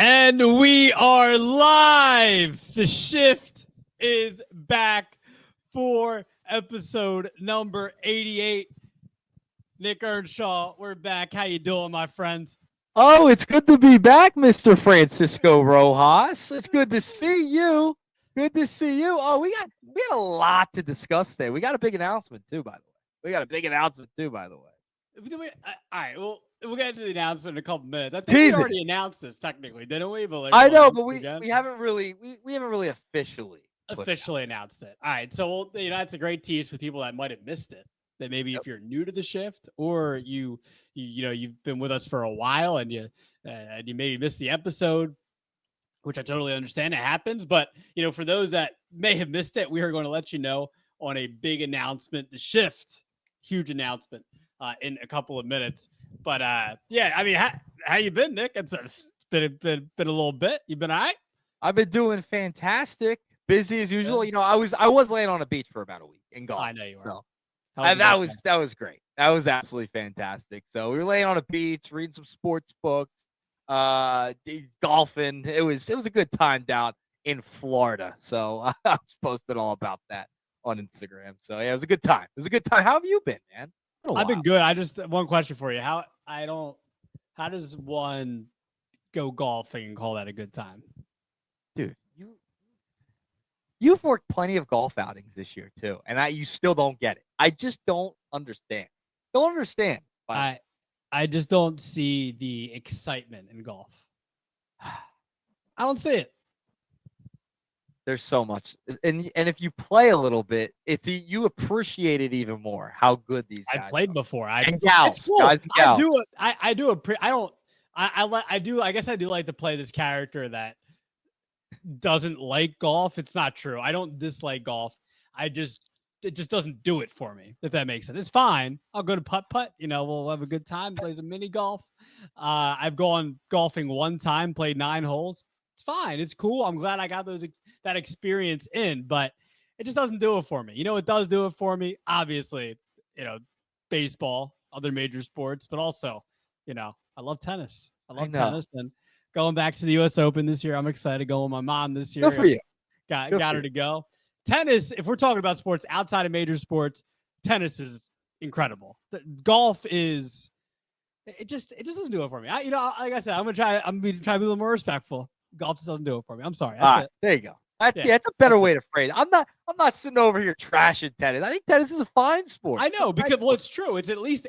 And we are live. The shift is back for episode number 88. Nick Earnshaw, we're back. How you doing, my friend? Oh, it's good to be back, Mr. Francisco Rojas. It's good to see you. Good to see you. Oh, we had a lot to discuss today. We got a big announcement too, by the way. All right, well, we'll get into the announcement in a couple minutes. I think Tease we it. already announced this technically, didn't we? But I know, but we haven't really officially announced it. All right, so that's a great tease for people that might have missed it. That maybe if you're new to the shift, or you've been with us for a while and you maybe missed the episode, which I totally understand. It happens, but for those that may have missed it, we are going to let you know on a big announcement. The shift, huge announcement in a couple of minutes. But yeah, I mean, how you been, Nick? It's been a little bit. You been all right? I've been doing fantastic. Busy as usual. Yeah. I was laying on a beach for about a week in golf. I know you were. So. That was great. That was absolutely fantastic. So we were laying on a beach, reading some sports books, golfing. It was a good time down in Florida. So I was posting all about that on Instagram. So yeah, it was a good time. How have you been, man? I've been good. I just one question for you. How does one go golfing and call that a good time? Dude, you've worked plenty of golf outings this year too, and you still don't get it. I just don't understand. I just don't see the excitement in golf. I don't see it. There's so much, and if you play a little bit, you appreciate it even more. How good these guys. I played before. Guys and gals. I guess I do like to play this character that doesn't like golf. It's not true. I don't dislike golf. It just doesn't do it for me, if that makes sense. It's fine. I'll go to putt. We'll have a good time, play some mini golf. I've gone golfing one time, played 9 holes. It's fine. It's cool. I'm glad I got that experience in, but it just doesn't do it for me. It does do it for me. Obviously, baseball, other major sports, but also, I love tennis. I love tennis, and going back to the U.S. Open this year, I'm excited. Going with my mom this year. Good for you. Got her to go. Tennis, if we're talking about sports outside of major sports, tennis is incredible. Golf is, it just doesn't do it for me. Like I said, I'm gonna try to be a little more respectful. Golf just doesn't do it for me. I'm sorry. That's it. There you go. It's a better way to phrase it. I'm not sitting over here trashing tennis. I think tennis is a fine sport. I know, because it's true. It's at least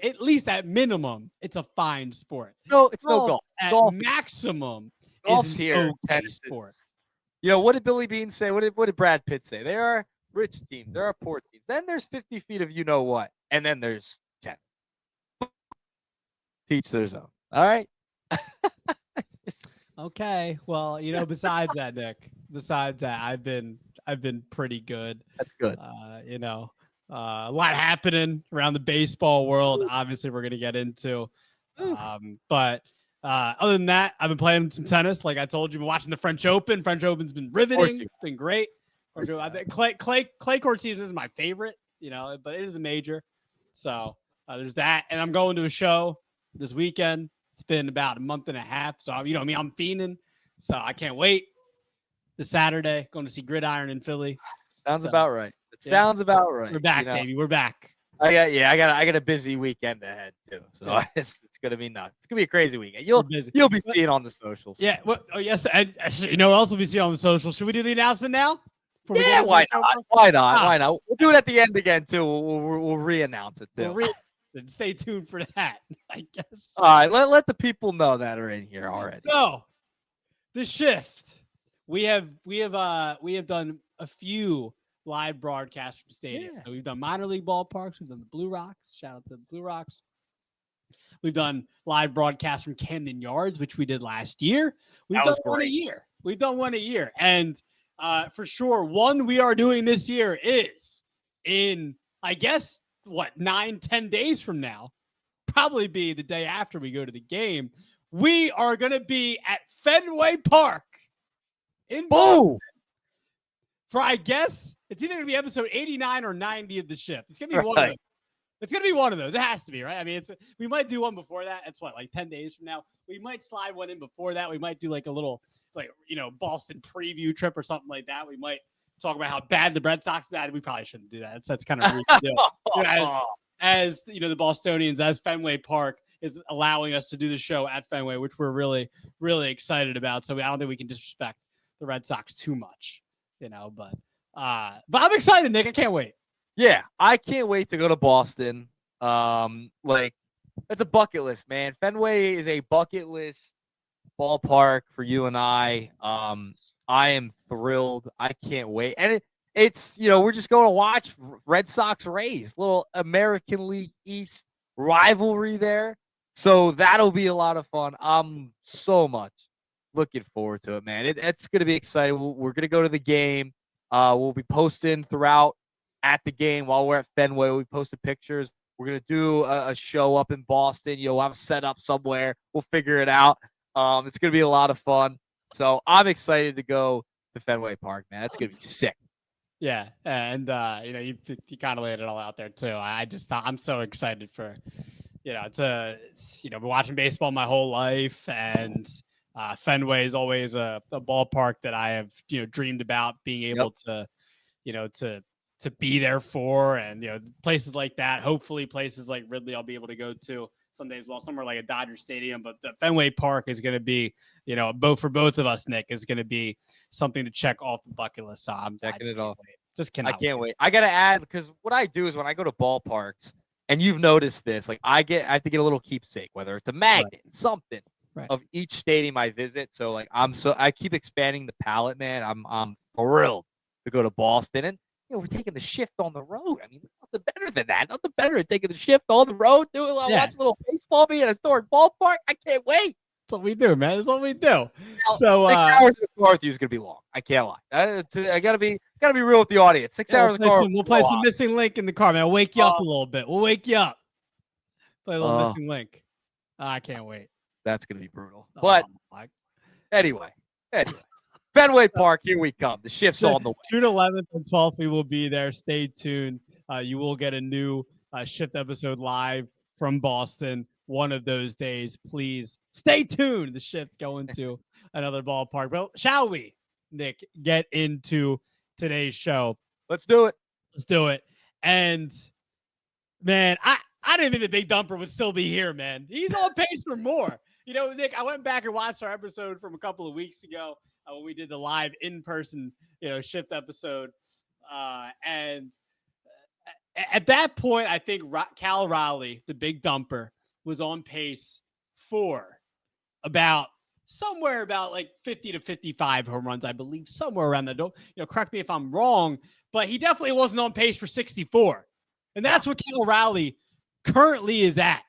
at minimum, it's a fine sport. No, it's no golf. At golf maximum, golf's here. Tennis sport. What did Billy Bean say? What did Brad Pitt say? There are rich teams. There are poor teams. Then there's 50 feet of what. And then there's tennis. Teach their own. All right? Okay. Well, besides that, Nick, I've been pretty good. That's good. A lot happening around the baseball world. Obviously, we're going to get into. But other than that, I've been playing some tennis. Like I told you, been watching the French Open. French Open's been riveting. It's been great. Clay Cortez is my favorite, but it is a major. So there's that. And I'm going to a show this weekend. It's been about a month and a half. So, I'm fiending. So I can't wait. This Saturday, going to see Gridiron in Philly. Sounds about right. Sounds about right. We're back, baby. We're back. I got a busy weekend ahead too. So it's gonna be nuts. It's gonna be a crazy weekend. You'll be seeing on the socials. Yeah. Well, yes. And what else will we see on the socials? Should we do the announcement now? Yeah. Why not? Why not? We'll do it at the end again too. We'll re-announce it too. Stay tuned for that, I guess. All right. Let the people know that are in here already. So the shift. We have done a few live broadcasts from stadium. Yeah. So we've done minor league ballparks. We've done the Blue Rocks. Shout out to the Blue Rocks. We've done live broadcasts from Camden Yards, which we did last year. We've done one a year. And for sure, one we are doing this year is in, I guess, 9-10 days from now, probably be the day after we go to the game. We are going to be at Fenway Park in Boston for, I guess, it's either going to be episode 89 or 90 of the shift. It's going to be one of them. It's gonna be one of those. It has to be, right? I mean, we might do one before that. It's what, like 10 days from now. We might slide one in before that. We might do like a little, like, Boston preview trip or something like that. We might talk about how bad the Red Sox are. We probably shouldn't do that. That's kind of rude to do. As the Bostonians, as Fenway Park is allowing us to do the show at Fenway, which we're really, really excited about. So I don't think we can disrespect the Red Sox too much, But I'm excited, Nick. I can't wait. Yeah, I can't wait to go to Boston. Like, that's a bucket list, man. Fenway is a bucket list ballpark for you and I. I am thrilled. I can't wait. And it's we're just going to watch Red Sox Rays, little American League East rivalry there. So that'll be a lot of fun. I'm so much looking forward to it, man. It's going to be exciting. We're going to go to the game. We'll be posting throughout at the game while we're at Fenway. We posted pictures. We're going to do a show up in Boston. We'll have set up somewhere. We'll figure it out. It's going to be a lot of fun. So I'm excited to go to Fenway Park, man. That's going to be sick. Yeah. And, you kind of laid it all out there too. I'm so excited for, been watching baseball my whole life, and Fenway is always a ballpark that I have, dreamed about being able to, to be there for, and places like that. Hopefully places like Ridley I'll be able to go to someday as well, somewhere like a Dodger Stadium. But the Fenway Park is going to be, for both of us, Nick, is going to be something to check off the bucket list. So I'm checking it off. Just cannot. I can't wait. I got to add, because what I do is when I go to ballparks, and you've noticed this, like I have to get a little keepsake, whether it's a magnet, something of each stadium I visit. So like I keep expanding the palette, man. I'm thrilled to go to Boston, and we're taking the shift on the road. I mean, nothing better than that. Nothing better than taking the shift on the road, watch a little baseball be at a historic ballpark. I can't wait. That's what we do, man. That's what we do. Now, so 6 hours in the car with you is gonna be long. I can't lie. I gotta be real with the audience. 6 hours in the car. We'll play some Missing Link in the car, man. I'll wake you up a little bit. We'll wake you up. Play a little Missing Link. I can't wait. That's gonna be brutal. But anyway. Fenway Park, here we come. The shift's on the way. June 11th and 12th, we will be there. Stay tuned. You will get a new shift episode live from Boston one of those days. Please stay tuned. The shift going to another ballpark. Well, shall we, Nick, get into today's show? Let's do it. And, man, I didn't think the Big Dumper would still be here, man. He's on pace for more. Nick, I went back and watched our episode from a couple of weeks ago. When we did the live in-person, shift episode. And at that point, I think Cal Raleigh, the Big Dumper, was on pace for somewhere about like 50 to 55 home runs, I believe, somewhere around that. Correct me if I'm wrong, but he definitely wasn't on pace for 64. And that's what Cal Raleigh currently is at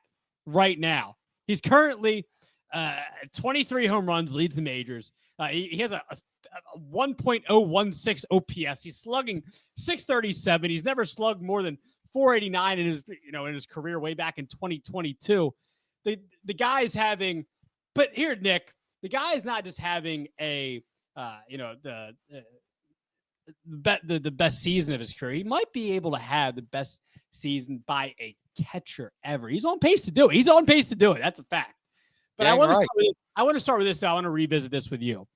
right now. He's currently 23 home runs, leads the majors. He has a 1.016 OPS. He's slugging 637. He's never slugged more than 489 in his career way back in 2022. The guy's having, but here, Nick, the guy is not just having the best season of his career. He might be able to have the best season by a catcher ever. He's on pace to do it. That's a fact. But I want to start with this. Though. I want to revisit this with you.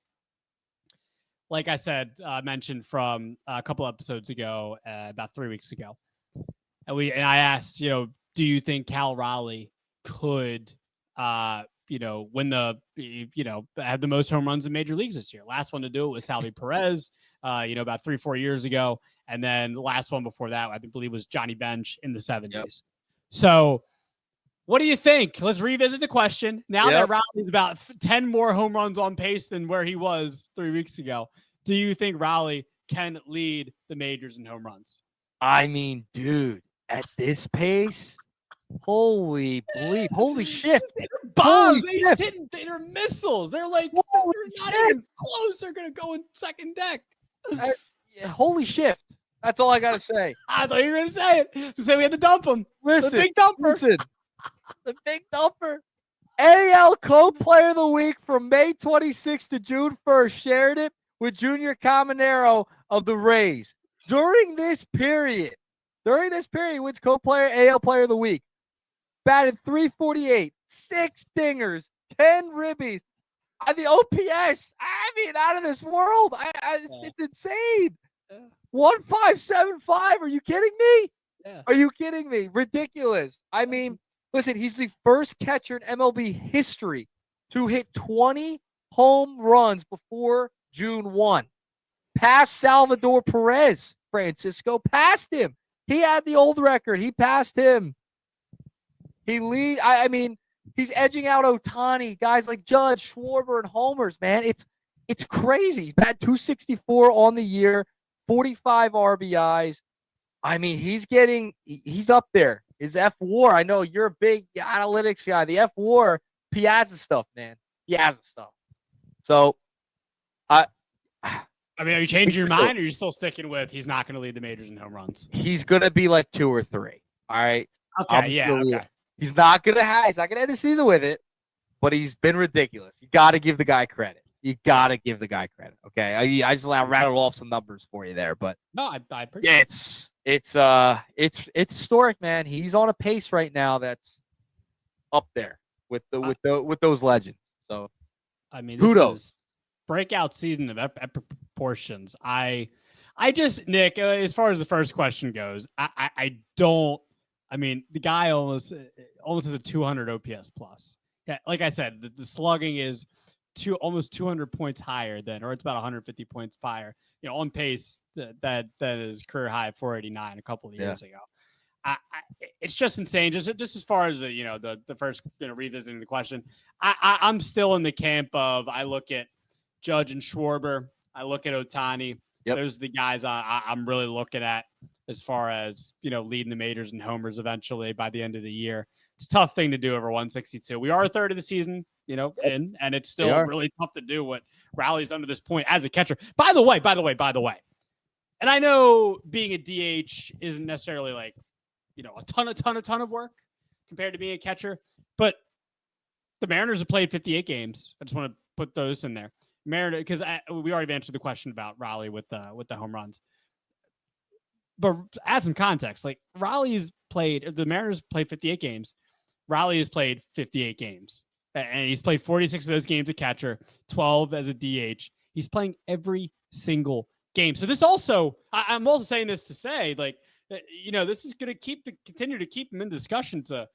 Like I said, mentioned from a couple episodes ago, about 3 weeks ago, and I asked, do you think Cal Raleigh could, win have the most home runs in major leagues this year? Last one to do it was Salvi Perez, about 3-4 years ago, and then the last one before that, I believe, was Johnny Bench in the 70s. Yep. So. What do you think? Let's revisit the question. Now that Raleigh's about 10 more home runs on pace than where he was 3 weeks ago, do you think Raleigh can lead the majors in home runs? I mean, dude, at this pace, holy shit. They're bombs. They're missiles. They're like, they're not even close. They're going to go in second deck. Holy shift. That's all I got to say. I thought you were going to say it. To say we had to dump him. Listen. The Big Dumper. Listen. The Big Dumper. AL Co-Player of the Week from May 26th to June 1st. Shared it with Junior Caminero of the Rays. During this period, During this period, he wins co-player, AL Player of the Week. Batted .348, 6 dingers, 10 ribbies. The OPS, I mean, out of this world. It's insane. 1.575. Are you kidding me? Yeah. Are you kidding me? Ridiculous. I mean, listen, he's the first catcher in MLB history to hit 20 home runs before June 1. Past Salvador Perez, Francisco, passed him. He had the old record. He passed him. I mean, he's edging out Ohtani, guys like Judge, Schwarber, and homers, man. It's crazy. He's batted .264 on the year, 45 RBIs. I mean, he's up there. His F-WAR, I know you're a big analytics guy. The F-WAR, Piazza stuff, man. Piazza stuff. So, I mean, are you changing your mind, or are you still sticking with he's not going to lead the majors in home runs? He's going to be like 2 or 3. All right. Okay. Okay. He's not going to end the season with it, but he's been ridiculous. You got to give the guy credit. Okay. I just rattled off some numbers for you there, but no, I appreciate it's historic, man. He's on a pace right now that's up there with those legends. So, I mean, kudos. Is breakout season of epic proportions. I just, Nick, as far as the first question goes, I don't. I mean, the guy almost has a 200 OPS plus. Yeah, like I said, the slugging is almost 200 points higher than, or it's about 150 points higher. You know, on pace that is career high 489 a couple of years ago. It's just insane. Just as far as the first revisiting the question, I'm still in the camp of, I look at Judge and Schwarber, I look at Ohtani. Yep. Those are the guys I'm really looking at as far as leading the majors and homers eventually by the end of the year. It's a tough thing to do over 162. We are a third of the season, and it's still really tough to do what Raleigh's done to this point as a catcher. By the way, and I know being a DH isn't necessarily like a ton of work compared to being a catcher, but the Mariners have played 58 games. I just want to put those in there. Mariners, because we already answered the question about Raleigh with the home runs. But add some context, like the Mariners played 58 games. Raleigh has played 58 games. And he's played 46 of those games as a catcher, 12 as a DH. He's playing every single game. So this also, I'm also saying this to say, like, this is going to continue to keep him in discussion to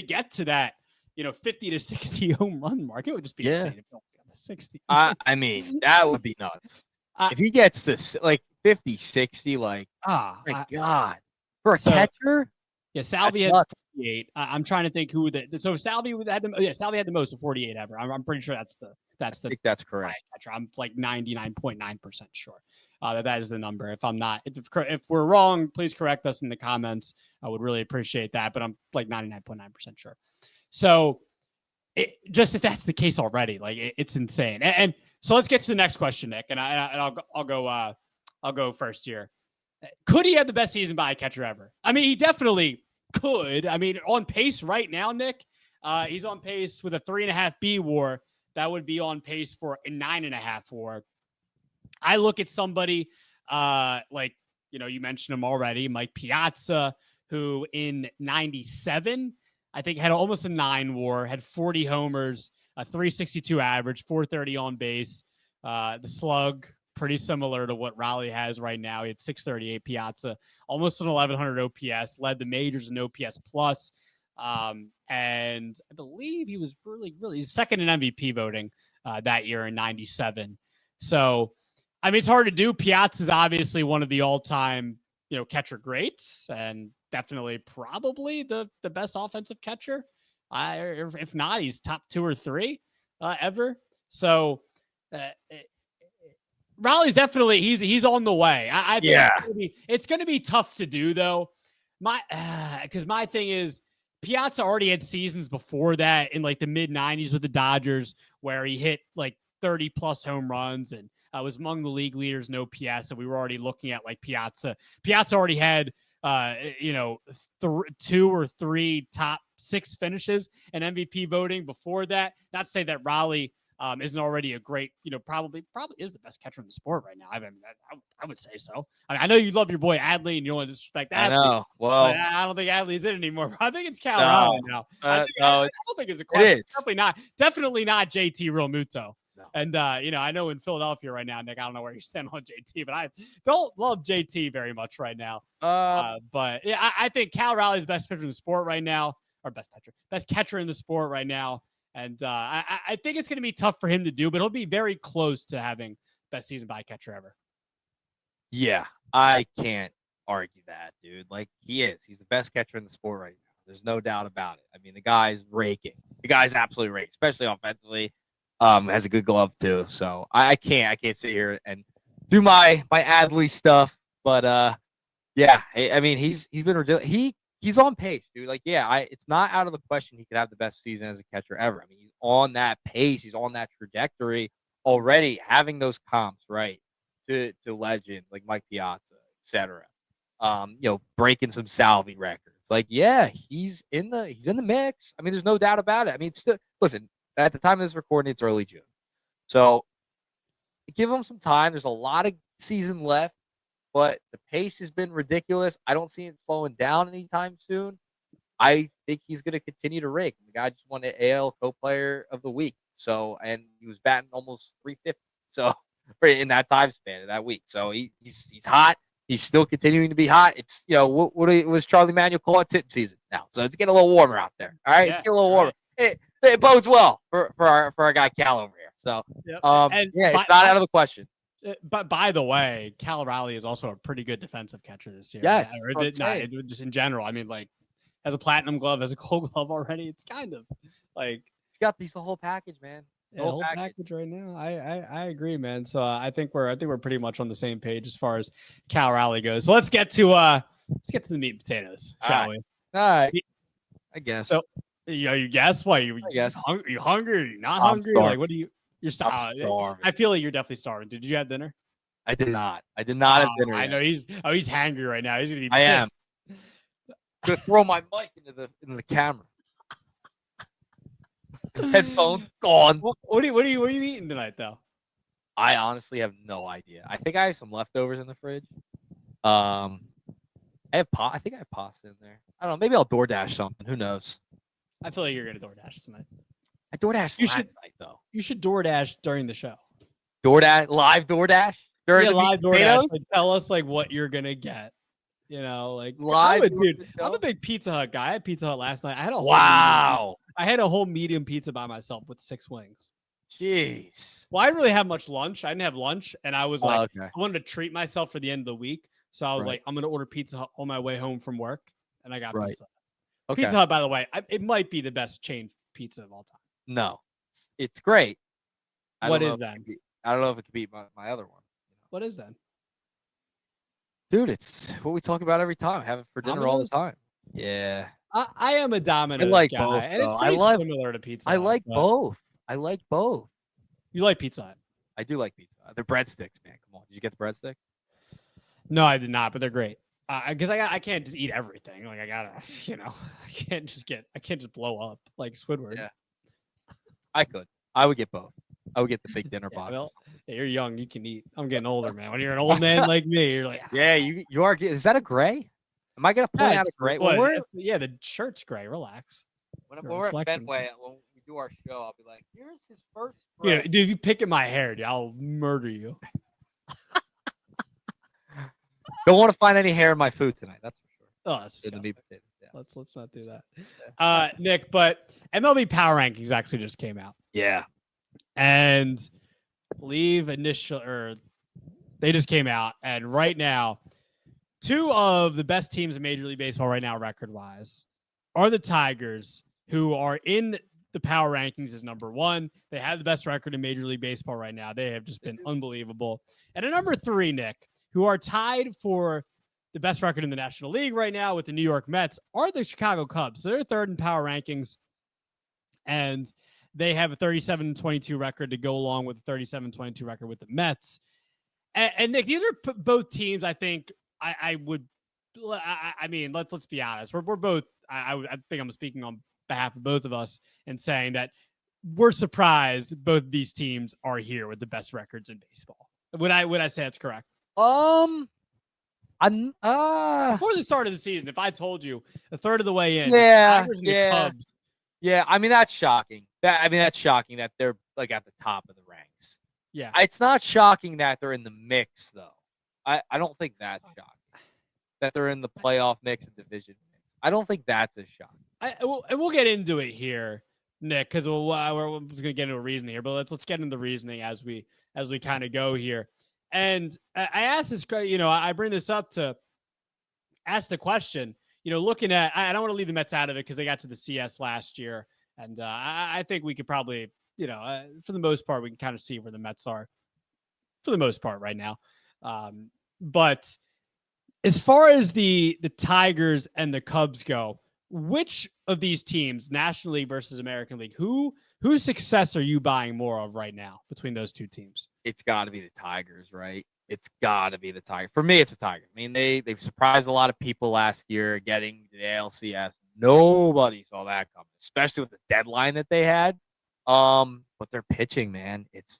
get to that, 50 to 60 home run mark. It would just be insane if he got 60. I mean, that would be nuts. If he gets this, like, 50, 60, like, my God. For a catcher? Yeah, Salvi had 48. I'm trying to think who so Salvi had the most of 48 ever. I'm pretty sure that's I think that's correct. Catcher. I'm like 99.9% sure that is the number. If I'm not, if we're wrong, please correct us in the comments. I would really appreciate that, but I'm like 99.9% sure. So just if that's the case already, like it's insane. And so let's get to the next question, Nick, and I'll go first here. Could he have the best season by a catcher ever? I mean, he definitely could. I mean, on pace right now, Nick, he's on pace with a 3.5 B WAR. That would be on pace for a 9.5 WAR. I look at somebody like, you mentioned him already, Mike Piazza, who in 97, I think had almost a 9 WAR, had 40 homers, a 362 average, 430 on base. The slug, pretty similar to what Raleigh has right now. He had 638 Piazza, almost an 1100 OPS, led the majors in OPS plus. And I believe he was really second in MVP voting that year in 97. So, I mean, it's hard to do. Piazza is obviously one of the all-time, catcher greats, and definitely probably the best offensive catcher. If not, he's top 2 or 3 ever. So, Raleigh's definitely he's on the way. I think it's going to be tough to do though. Because my thing is, Piazza already had seasons before that in like the mid 90s with the Dodgers where he hit like 30 plus home runs and was among the league leaders in OPS. And we were already looking at like Piazza. Piazza already had 2 or 3 top 6 finishes in MVP voting before that. Not to say that Raleigh isn't already a great, probably is the best catcher in the sport right now. I mean, I would say so. I mean, I know you love your boy Adley and you don't want to disrespect Adley. I know. Well, but I don't think Adley's in it anymore. I think it's Cal No. Raleigh now. I don't think it's a question. It is. Definitely not JT Realmuto. No. And, I know in Philadelphia right now, Nick, I don't know where you stand on JT, but I don't love JT very much right now. But yeah, I think Cal Raleigh's best pitcher in the sport right now, or best catcher in the sport right now. And I think it's going to be tough for him to do, but he'll be very close to having best season by catcher ever. Yeah, I can't argue that, dude. Like, he is. He's the best catcher in the sport right now. There's no doubt about it. I mean, the guy's raking. The guy's absolutely raking, especially offensively. Has a good glove too. So I can't sit here and do my Adley stuff. But yeah, I mean, he's been ridiculous. He's on pace, dude. Like, yeah, it's not out of the question he could have the best season as a catcher ever. I mean, he's on that pace. He's on that trajectory already, having those comps, right, to legend like Mike Piazza, etc. Breaking some Salvi records. Like, yeah, he's in the mix. I mean, there's no doubt about it. I mean, listen, at the time of this recording, it's early June. So give him some time. There's a lot of season left, but the pace has been ridiculous. I don't see it slowing down anytime soon. I think he's going to continue to rake. The guy just won the AL Co-Player of the Week. So, and he was batting almost 350. So, in that time span of that week. So he's hot. He's still continuing to be hot. It's, what was Charlie Manuel call it? Tit season now. So it's getting a little warmer out there. All right. Yeah, it's getting a little warmer. Right. It bodes well for our guy Cal over here. So, it's not out of the question. But by the way, Cal Raleigh is also a pretty good defensive catcher this year. Yes. Just in general. I mean, like, has a platinum glove, has a gold glove already. It's kind of like he's got the whole package, man. The whole package right now. I agree, man. So I think we're pretty much on the same page as far as Cal Raleigh goes. So let's get to the meat and potatoes, shall we? All right. I guess. So you guess why you hungry? You're not hungry? Starving. Like, what do you? You're starving. I feel like you're definitely starving. Did you have dinner? I did not. I did not have dinner. I know he's hangry right now. He's gonna be pissed. I am. Gonna throw my mic into the camera. Headphones gone. What are you eating tonight, though? I honestly have no idea. I think I have some leftovers in the fridge. I think I have pasta in there. I don't know. Maybe I'll DoorDash something. Who knows? I feel like you're gonna DoorDash tonight. I DoorDashed last night, though. You should DoorDash during the show. Live DoorDash during the live DoorDash. Like, tell us what you're gonna get. Like live. I'm a big Pizza Hut guy. I had Pizza Hut last night. I had a whole medium pizza by myself with 6 wings. Jeez. Well, I didn't really have much lunch. I didn't have lunch, and I was I wanted to treat myself for the end of the week. So I was like, I'm gonna order Pizza Hut on my way home from work, and I got Pizza Hut. Okay. Pizza Hut, by the way, it might be the best chain pizza of all time. No, it's great. What is that? I don't know if it could beat my other one. What is that? Dude, it's what we talk about every time. Have it for dinner all the time. Yeah. I am a Domino's guy. Both, and it's pretty similar to Pizza Hut. I like both. You like Pizza Hut? I do like Pizza Hut. They're breadsticks, man. Come on. Did you get the breadsticks? No, I did not, but they're great. Because I can't just eat everything. Like, I gotta, I can't just blow up like Squidward. Yeah. I would get both. I would get the big dinner box. Well, you're young. You can eat. I'm getting older, man. When you're an old man like me, you're like, yeah, you are. Is that a gray? Am I going to point out a gray? Yeah, the shirt's gray. Relax. When we're at Fenway, when we do our show, I'll be like, here's his first gray. Yeah, dude, if you pick at my hair, dude, I'll murder you. Don't want to find any hair in my food tonight. That's for sure. Oh, that's disgusting. Yeah. Let's not do that. Nick, but MLB Power Rankings actually just came out. Yeah. And I believe they just came out, and right now, 2 of the best teams in Major League Baseball right now, record-wise, are the Tigers, who are in the power rankings as number 1. They have the best record in Major League Baseball right now. They have just been unbelievable. And at number 3, Nick, who are tied for the best record in the National League right now with the New York Mets, are the Chicago Cubs. So they're 3rd in power rankings, and they have a 37-22 record to go along with the 37-22 record with the Mets. And Nick, these are both teams I think I mean, let's be honest. We're both, I think I'm speaking on behalf of both of us and saying that we're surprised both these teams are here with the best records in baseball. Would I say that's correct? I'm Before the start of the season, if I told you a third of the way in, yeah, the Tigers and the Cubs. Yeah, I mean that's shocking. That's shocking that they're like at the top of the ranks. Yeah. It's not shocking that they're in the mix though. I don't think that's shocking. That they're in the playoff mix and division mix. I don't think that's a shock. And we'll get into it here, Nick, because we're going to get into a reasoning here, but let's get into the reasoning as we kind of go here. And I asked this, I bring this up to ask the question, looking at, I don't want to leave the Mets out of it because they got to the CS last year. And I think we could probably, for the most part, we can kind of see where the Mets are for the most part right now. But as far as the Tigers and the Cubs go, which of these teams, National League versus American League, whose success are you buying more of right now between those two teams? It's got to be the Tigers, right? It's got to be the Tigers. For me, it's the Tigers. I mean, they've surprised a lot of people last year getting the ALCS. Nobody saw that coming, especially with the deadline that they had. But their pitching, man, it's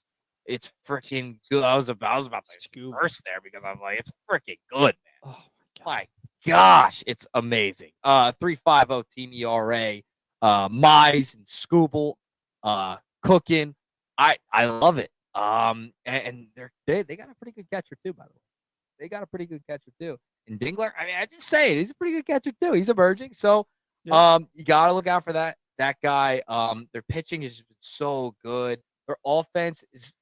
freaking good. I was about to burst there because I'm like, it's freaking good, man. Oh my gosh, it's amazing. 3.50 team ERA. Mize and Scooble, Cooking. I love it. And they got a pretty good catcher too, by the way. They got a pretty good catcher too. And Dingler, I mean, I just say it, he's a pretty good catcher too. He's emerging, so you got to look out for that guy. Their pitching is so good. Their offense is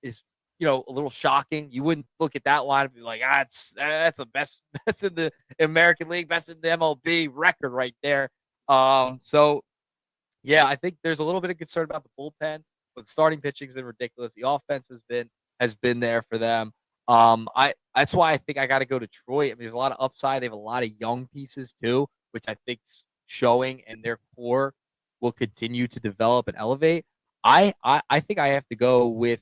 a little shocking. You wouldn't look at that line and be like, that's the best in the American League, best in the MLB record right there. So yeah, I think there's a little bit of concern about the bullpen, but the starting pitching has been ridiculous. The offense has been there for them. That's why I think I got to go Detroit. I mean, there's a lot of upside. They have a lot of young pieces too, which I think's showing, and their core will continue to develop and elevate. I think I have to go with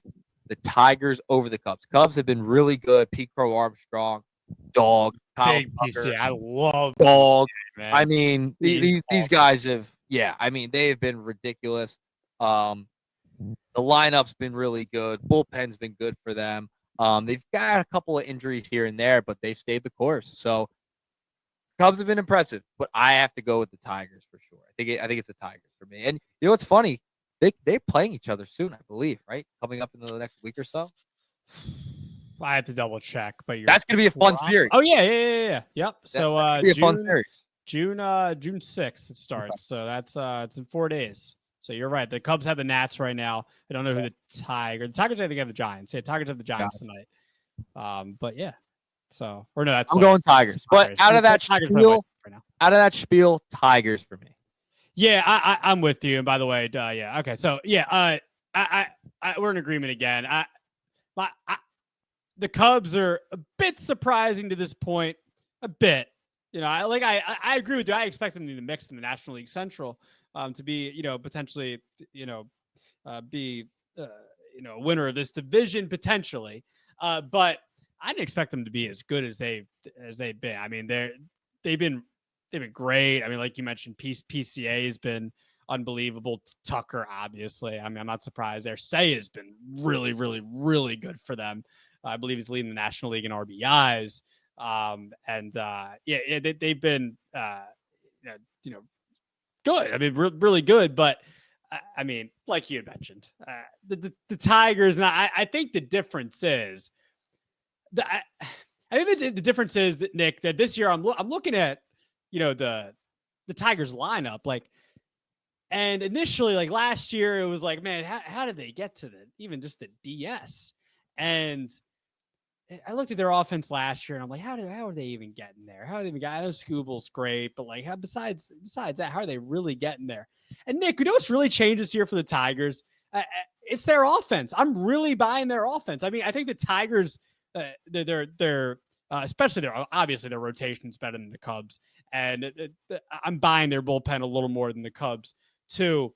the Tigers over the Cubs. Cubs have been really good. Pete Crow Armstrong, Dog, Kyle Big Tucker, PC. I love Dog. PC, man. I mean, these awesome. guys have, I mean, they have been ridiculous. The lineup's been really good. Bullpen's been good for them. They've got a couple of injuries here and there, but they stayed the course. So Cubs have been impressive, but I have to go with the Tigers for sure. I think it's the Tigers for me. And you know what's funny? They're playing each other soon, I believe, right? Coming up in the next week or so. I have to double check, but that's gonna be a fun series. Oh yeah. Yep. So be a fun series. June 6th it starts. So that's it's in 4 days. So you're right. The Cubs have the Nats right now. I don't know who the Tigers. The Tigers, I think, have the Giants. Yeah, Tigers have the Giants tonight. But yeah. So I'm going Tigers. But out of that spiel, Tigers for me. Yeah, I'm with you. And by the way, yeah, okay. So yeah, we're in agreement again. The Cubs are a bit surprising to this point. A bit. I agree with you. I expect them to be the mix in the National League Central, to be, potentially, be, a winner of this division potentially. But I didn't expect them to be as good as they've been. I mean, they've been great. I mean, like you mentioned, PCA has been unbelievable. Tucker, obviously. I mean, I'm not surprised there. Say has been really, really, really good for them. I believe he's leading the National League in RBIs. They've been, good. I mean, really good. But I mean, like you had mentioned, the Tigers, and I think the difference is I think the difference is, Nick, that this year I'm looking at, the Tigers lineup, and initially, last year, it was like, man, how did they get to even just the DS? And I looked at their offense last year, and I'm like, how are they even getting there? How are they even getting? I know Scooble's great, but besides that, how are they really getting there? And Nick, you know what's really changed this year for the Tigers? It's their offense. I'm really buying their offense. I mean, I think the Tigers, especially their rotation's better than the Cubs, and I'm buying their bullpen a little more than the Cubs too.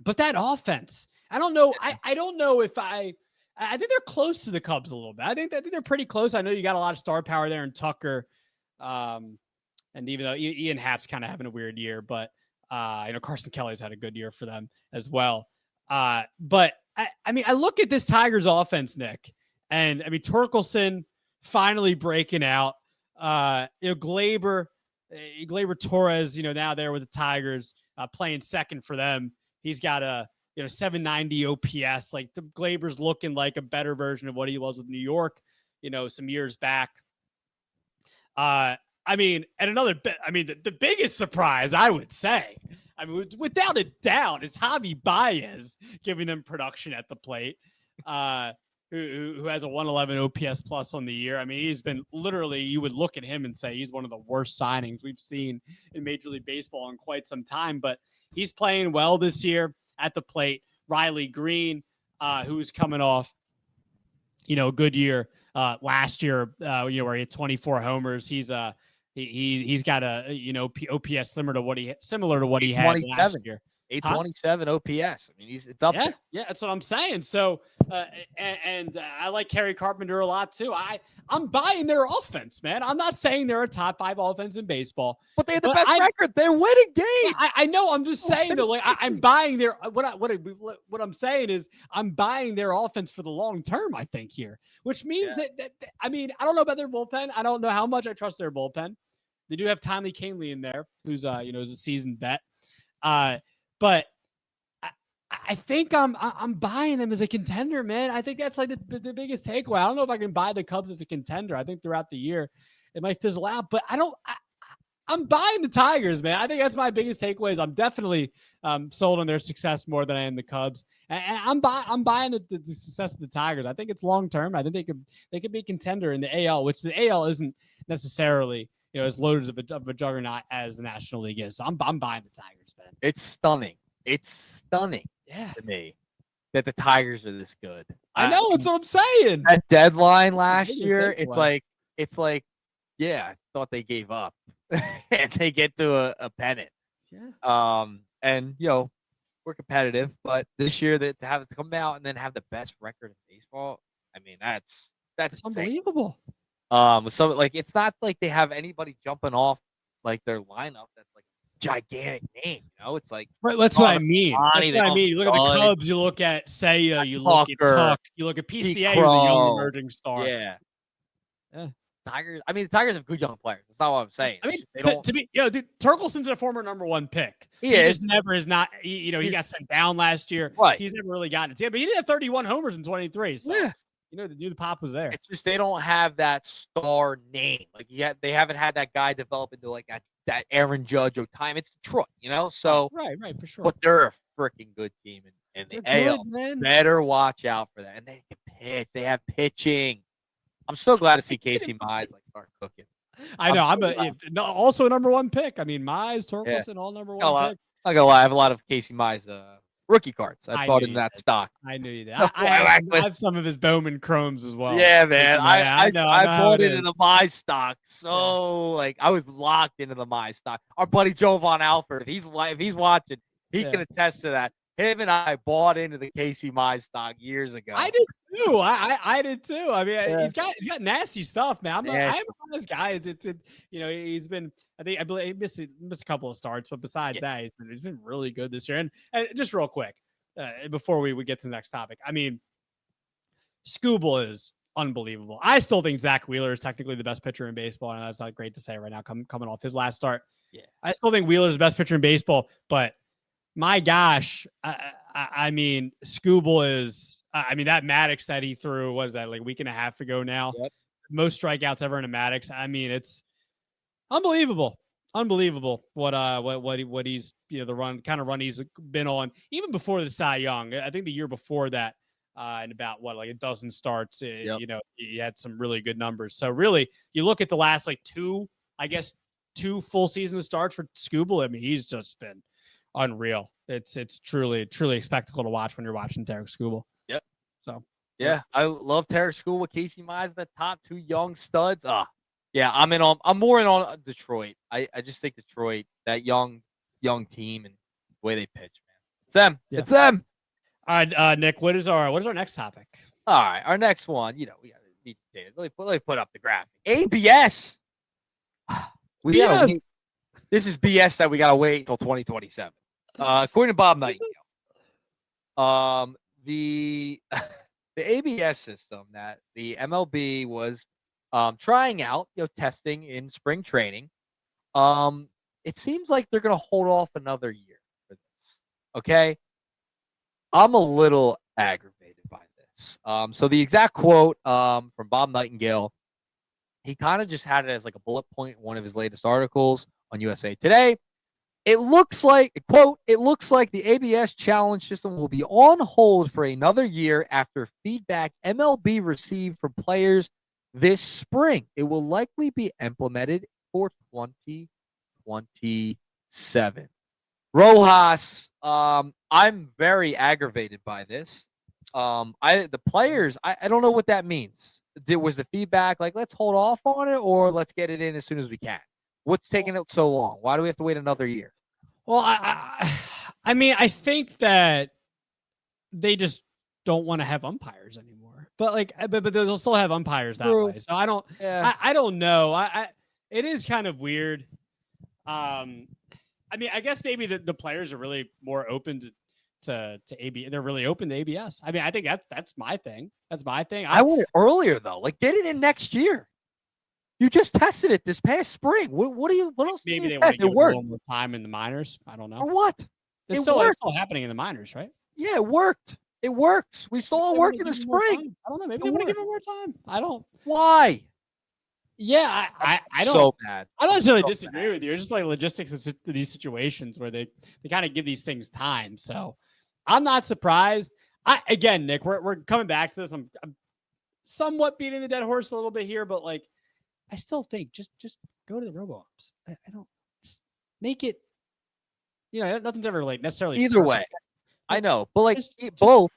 But that offense, I don't know. I don't know if I think they're close to the Cubs a little bit. I think they're pretty close. I know you got a lot of star power there in Tucker, and even though Ian Happ's kind of having a weird year, but Carson Kelly's had a good year for them as well. But I mean, I look at this Tigers offense, Nick, and I mean, Torkelson finally breaking out. Glaber Torres, now there with the Tigers, playing second for them. He's got a 790 OPS. Like the Glaber's looking like a better version of what he was with New York, some years back. I mean, and another bit, I mean, the biggest surprise, I would say, I mean, without a doubt, is Javi Baez giving them production at the plate, who has a 111 OPS plus on the year. I mean, he's been literally, you would look at him and say he's one of the worst signings we've seen in Major League Baseball in quite some time, but he's playing well this year at the plate. Riley Green, who's coming off, a good year last year, where he had 24 homers. He's got a OPS similar to what he had last year. 827 OPS. I mean, it's up there. Yeah, that's what I'm saying. So, and I like Kerry Carpenter a lot too. I'm buying their offense, man. I'm not saying they're a top 5 offense in baseball, but they have the best record. They're winning games. I know. I'm just saying though, like I'm buying their what I'm saying is I'm buying their offense for the long term. I think here, which means that I mean, I don't know about their bullpen. I don't know how much I trust their bullpen. They do have Tommy Kahnle in there, who's is a seasoned vet. But I think I'm buying them as a contender, man. I think that's like the biggest takeaway. I don't know if I can buy the Cubs as a contender. I think throughout the year it might fizzle out, but I'm buying the Tigers, man. I think that's my biggest takeaway. Is I'm definitely sold on their success more than I am the Cubs, and I'm buying the success of the Tigers. I think it's long term. I think they could be a contender in the AL, which the AL isn't necessarily as loaded of a juggernaut as the National League is. So I'm buying the Tigers, man. It's stunning. To me that the Tigers are this good. I know, that's what I'm saying. That deadline last year, it's like, yeah, I thought they gave up and they get to a pennant. Yeah. And we're competitive, but this year to have it come out and then have the best record in baseball, I mean, that's unbelievable. So like it's not like they have anybody jumping off like their lineup that's like gigantic name, it's like right. That's what I mean. You look at the Cubs, you look at Seiya, you look at Tuck, you look at PCA, who's a young emerging star. Yeah. Tigers. I mean, the Tigers have good young players. That's not what I'm saying. I mean, they don't. To be, dude, Turkelson's a former number 1 pick. He is. Just never is not. He got sent down last year. Right. He's never really gotten it. Yeah, but he did have 31 homers in 23. So the pop was there. It's just they don't have that star name. Like they haven't had that guy develop into like that Aaron Judge or time. It's Detroit, So right, for sure. But they're a freaking good team, and the AL better watch out for that. And they can pitch. They have pitching. I'm so glad to see Casey Mize start cooking. I know. I'm also a number 1 pick. I mean, Mize, Torkelson, all number 1 pick. I'm gonna lie. I have a lot of Casey Mize rookie cards. I bought into that stock. I knew you did. I have some of his Bowman Chromes as well. Yeah, man. I bought into the Mize stock. So I was locked into the Mize stock. Our buddy Jovan Alford, if he's watching, he can attest to that. Him and I bought into the Casey Mize stock years ago. I did too. I did too. I mean, he's got nasty stuff, man. I'm a this guy. He's been. I believe he missed a couple of starts, but besides that, he's been really good this year. And just real quick, before we get to the next topic, I mean, Skubal is unbelievable. I still think Zach Wheeler is technically the best pitcher in baseball, and that's not great to say right now. Coming off his last start, I still think Wheeler is the best pitcher in baseball, but. My gosh, I mean, Skubal is. I mean, that Maddox that he threw, what is that, like a week and a half ago now? Yep. Most strikeouts ever in a Maddox. I mean, it's unbelievable what he's the run he's been on even before the Cy Young. I think the year before that, in about a dozen starts, he had some really good numbers. So really, you look at the last two full season of starts for Skubal. I mean, he's just been. Unreal. It's truly a spectacle to watch when you're watching Tarik Skubal. Yep. So yeah, I love Tarik Skubal, Casey Mize, the top 2 young studs. I'm more in on Detroit. I just think Detroit, that young team and the way they pitch, man. It's them. Yeah. It's them. All right, Nick, what is our next topic? All right, our next one, we gotta let me put up the graphic. ABS. This is BS that we gotta wait until 2027. According to Bob Nightingale, The the ABS system that the MLB was trying out, testing in spring training. It seems like they're going to hold off another year for this. Okay, I'm a little aggravated by this. So the exact quote from Bob Nightingale, he kind of just had it as like a bullet point in one of his latest articles on USA Today. It looks like, quote, it looks like the ABS challenge system will be on hold for another year after feedback MLB received from players this spring. It will likely be implemented for 2027. Rojas, I'm very aggravated by this. The players, I don't know what that means. Was the feedback like, let's hold off on it, or let's get it in as soon as we can? What's taking it so long? Why do we have to wait another year? Well, I mean, I think that they just don't want to have umpires anymore. But like, but they'll still have umpires that way. So I don't, I don't know. It is kind of weird. I mean, I guess maybe the players are really more open to AB. They're really open to ABS. I mean, I think that's my thing. That's my thing. I want it earlier though. Like, get it in next year. You just tested it this past spring. What else? Maybe they want to give it a little more time in the minors. I don't know. Or what? It's still happening in the minors, right? Yeah, it worked. It works. We saw it work in the spring. I don't know. Maybe they want to give it more time. I don't. Why? Yeah, I don't. So bad. I don't necessarily disagree with you. It's just like logistics of these situations where they kind of give these things time. So I'm not surprised. Again, Nick, we're coming back to this. I'm somewhat beating the dead horse a little bit here, but like, I still think just go to the robo-umps. I don't make it. Nothing's ever like necessarily either way. I know, but like both.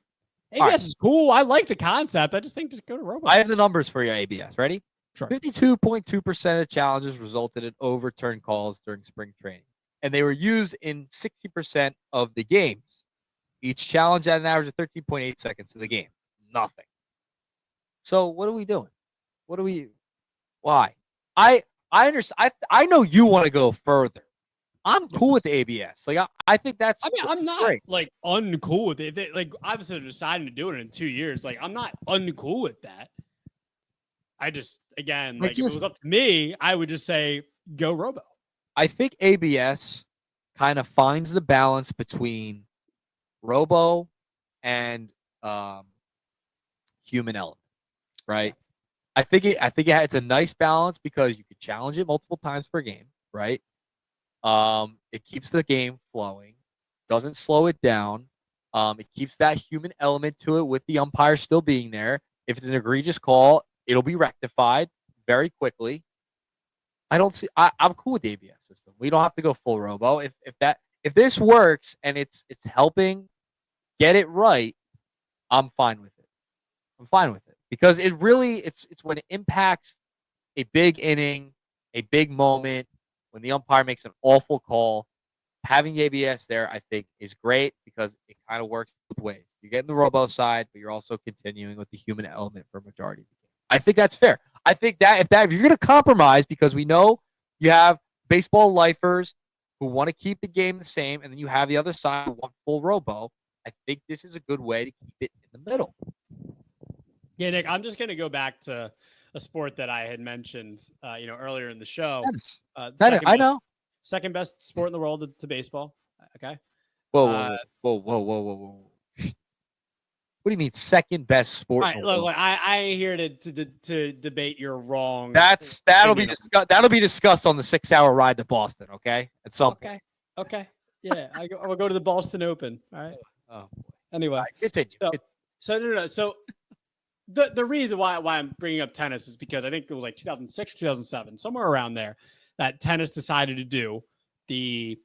ABS is cool. I like the concept. I just think just go to robo. I have the numbers for your ABS. Ready? Sure. 52.2% of challenges resulted in overturned calls during spring training, and they were used in 60% of the games. Each challenge had an average of 13.8 seconds to the game. Nothing. So what are we doing? Why? I understand. I know you want to go further. I'm cool with the ABS. Like I think that's. I mean, I'm not like uncool with it. Like obviously they're deciding to do it in 2 years. Like I'm not uncool with that. I just again, like if it was up to me, I would just say go robo. I think ABS kind of finds the balance between robo and human element, right? I think it's a nice balance because you could challenge it multiple times per game, right? It keeps the game flowing, doesn't slow it down. It keeps that human element to it with the umpire still being there. If it's an egregious call, it'll be rectified very quickly. I'm cool with the ABS system. We don't have to go full robo. If this works and it's helping get it right, I'm fine with it. Because it's when it impacts a big inning, a big moment, when the umpire makes an awful call. Having ABS there, I think, is great because it kind of works both ways. You're getting the robo side, but you're also continuing with the human element for a majority of the game. I think that's fair. I think that if you're going to compromise, because we know you have baseball lifers who want to keep the game the same, and then you have the other side who want full robo, I think this is a good way to keep it in the middle. Yeah, Nick, I'm just going to go back to a sport that I had mentioned, earlier in the show. I know. Second best sport in the world to baseball. Okay. Whoa. What do you mean second best sport? Right, look, I ain't here to debate your wrong. That'll be discussed on the 6-hour ride to Boston. Okay, at some point. Okay. Yeah, I will go to the Boston Open. All right. Oh. Anyway, continue. So the reason why I'm bringing up tennis is because I think it was like 2006, 2007, somewhere around there, that tennis decided to do the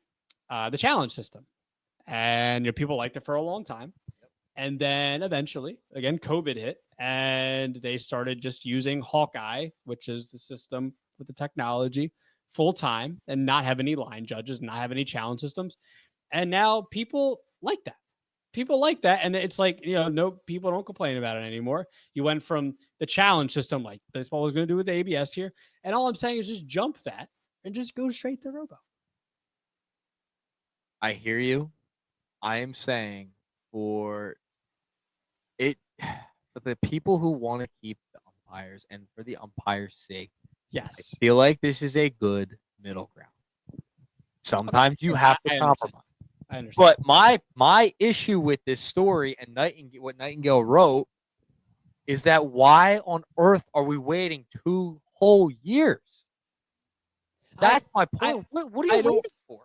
challenge system, and people liked it for a long time. And then eventually, again, COVID hit, and they started just using Hawkeye, which is the system with the technology, full time, and not have any line judges, not have any challenge systems. And now people like that. And it's like, no, people don't complain about it anymore. You went from the challenge system, like baseball was going to do with the ABS here. And all I'm saying is just jump that and just go straight to robo. I hear you. I am saying for it, for the people who want to keep the umpires and for the umpire's sake. Yes. I feel like this is a good middle ground. Sometimes you have to compromise. I understand. But my issue with this story and what Nightingale wrote is that why on earth are we waiting 2 whole years? That's my point. What are you waiting for?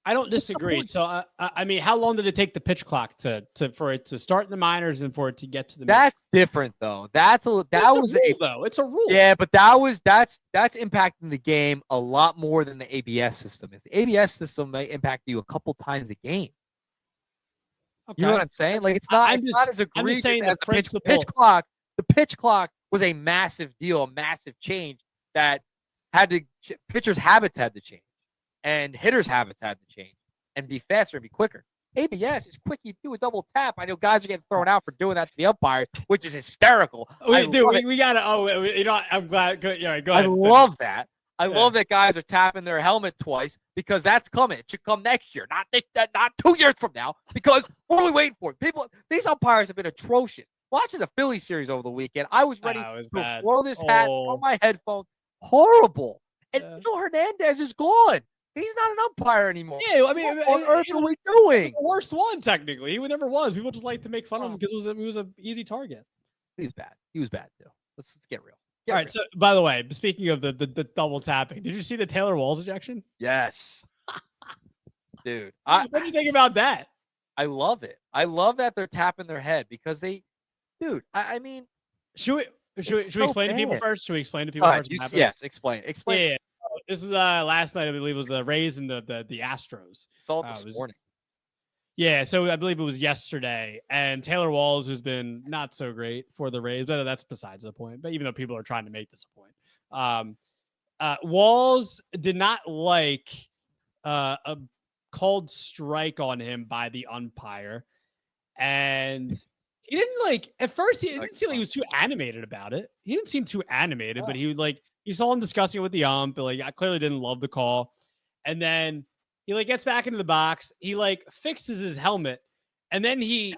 I don't disagree. So, I mean, how long did it take the pitch clock for it to start in the minors and for it to get to the? That's different, though. It's a rule. Yeah, but that's impacting the game a lot more than the ABS system is. The ABS system may impact you a couple times a game. Okay. You know what I'm saying? Like it's not as egregious as the pitch clock. The pitch clock was a massive deal, a massive change that pitchers' habits had to change. And hitters' habits had to change and be faster and be quicker. ABS is quick. You do a double tap. I know guys are getting thrown out for doing that to the umpires, which is hysterical. We got to. I'm glad. Go ahead. I love that. I love that guys are tapping their helmet twice because that's coming. It should come next year, not 2 years from now. Because what are we waiting for? These umpires have been atrocious. Watching the Philly series over the weekend, I was ready to throw this hat, throw my headphones. Horrible. And Hernandez is gone. He's not an umpire anymore. Yeah, I mean, what on earth are we doing? The worst one, technically. He never was. People just like to make fun of him because he was an easy target. He was bad. He was bad too. Let's get real. All right. So, by the way, speaking of the double tapping, did you see the Taylor Walls ejection? Yes, dude. What do you think about that? I love it. I love that they're tapping their head because dude. I mean, should we explain to people first? Should we explain to people first? Yes, explain. Yeah. This is last night, I believe, was the Rays and the Astros. It's all this morning. Yeah, so I believe it was yesterday. And Taylor Walls, who's been not so great for the Rays, but that's besides the point. But even though people are trying to make this a point, Walls did not like a called strike on him by the umpire, and he didn't at first. He didn't seem like he was too animated about it. He didn't seem too animated, but he would you saw him discussing it with the ump. But I clearly didn't love the call. And then he gets back into the box. He fixes his helmet, and then he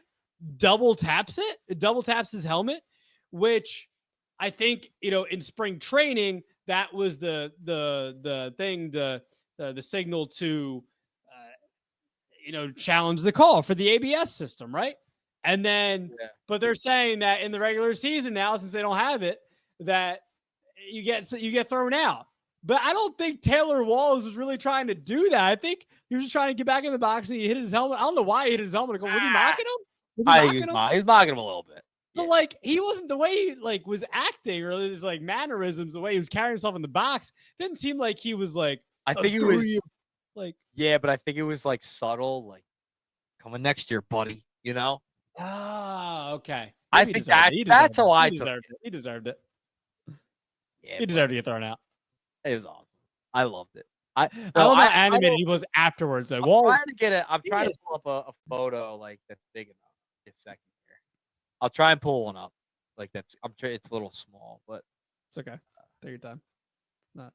double taps it. It double taps his helmet, which I think in spring training that was the thing, the signal to challenge the call for the ABS system, right? And then, but they're saying that in the regular season now, since they don't have it, that you get thrown out. But I don't think Taylor Walls was really trying to do that. I think he was just trying to get back in the box and he hit his helmet. I don't know why he hit his helmet. Was he knocking him? He was knocking him a little bit. But he wasn't the way he was acting or his mannerisms, the way he was carrying himself in the box. Didn't seem like he was I think it was yeah, but I think it was subtle, coming next year, buddy. Ah, okay. I think that's how I took it. He deserved it. Yeah, he deserved to get thrown out. It was awesome. I loved it. I love how animated he was afterwards. I'm trying to pull up a photo that's big enough. Get a second here. I'll try and pull one up. It's a little small, but it's okay. Take your time.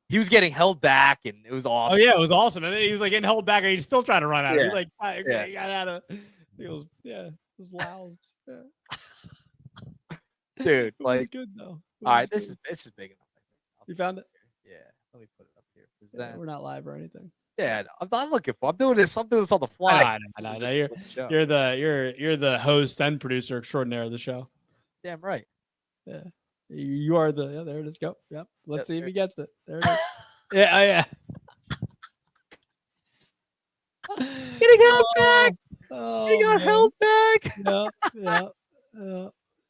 He was getting held back, and it was awesome. Oh yeah, it was awesome. And then he was getting held back, and he's still trying to run out. He's he got out of. It was loud. Yeah. Dude, it was good though. All right, this is big enough. You found it? Yeah. Let me put it up here. We're not live or anything. Yeah, I'm not looking for. I'm doing this on the fly. No. You're the host and producer extraordinaire of the show. Damn right. Yeah. You are there it is. Go. Yep. Let's see if he gets it. There it is. Yeah. Getting held back. He got held back. Yeah.